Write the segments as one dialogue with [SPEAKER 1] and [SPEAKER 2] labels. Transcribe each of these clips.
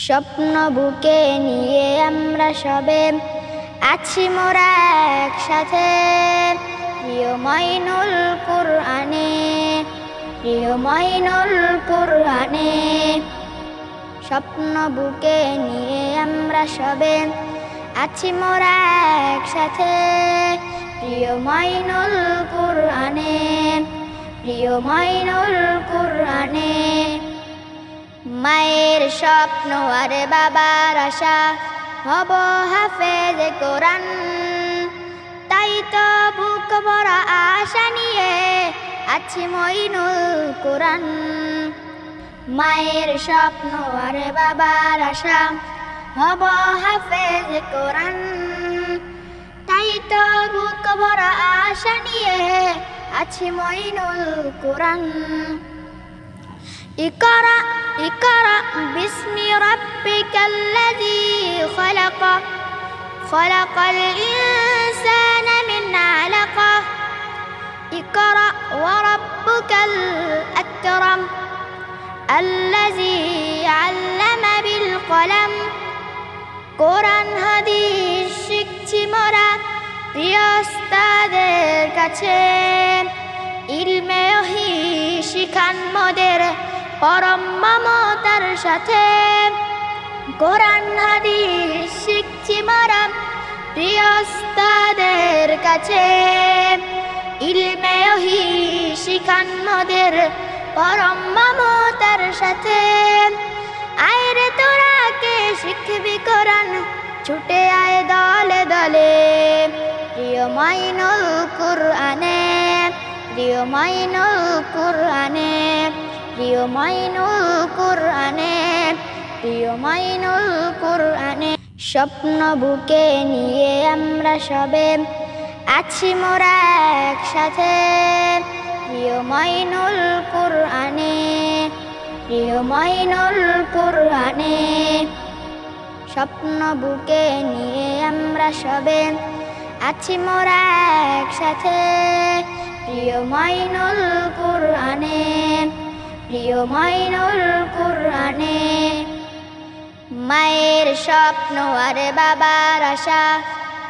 [SPEAKER 1] স্বপ্ন বুকে নিয়ে আমরা সবে আছি মোরা একসাথে, প্রিয় মঈনুল কুরআনে, প্রিয় মঈনুল কুরআনে। স্বপ্ন বুকে নিয়ে আমরা সবে আছি মোরা একসাথে, প্রিয় মঈনুল কুরআনে, প্রিয় মঈনুল কুরআনে। মায়ের স্বপ্ন আর বাবার আশা হব হাফেজ কোরআন, তাই তো বুক ভরা আশা নিয়ে আছি মঈনুল কুরআন। মায়ের স্বপ্ন আর বাবার আশা হব হাফেজ কোরআন, তাই তো বুক ভরা আশা নিয়ে আছি মঈনুল কুরআন। ইকরা ইকরা বিসমি রাব্বিকাল্লাযী খলাক, খলাকাল ইনসানা মিন আলাক। ইকরা ওয়া রাব্বুকাল আকরাম, আল্লাযী আল্লামা বিল কলম। কোরআন হাদিস শিখছি মোরা প্রিয় উস্তাদের কাছে, ইলমে ওহী শিখান মোদের পরম মমতার সাথে। কোরআন হাদিস শিখছি মোরা প্রিয় উস্তাদের কাছে, ইলমে ওহী শিখান মোদের পরম মমতার সাথে। আয়রে তোরা কে শিখবি কোরআন, ছুটে আয় দলে দলে, প্রিয় মঈনুল কুরআনে, প্রিয় মঈনুল কুরআনে, প্রিয় মঈনুল কুরআনে, প্রিয় মঈনুল কুরআনে। স্বপ্ন বুকে নিয়ে আমরা সবে আছি মোরা একসাথে, প্রিয় মঈনুল কুরআনে, প্রিয় মঈনুল কুরআনে। স্বপ্ন বুকে নিয়ে আমরা সবে আছি মোরা একসাথে, প্রিয় মঈনুল কুরআনে, প্রিয় মঈনুল কুরআনে। মায়ের স্বপ্ন আর বাবার আশা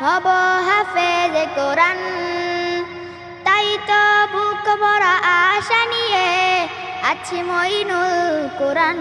[SPEAKER 1] হব হাফেজ কোরআন, তাই তো বুক ভরা আশা নিয়ে আছি মঈনুল কুরআন।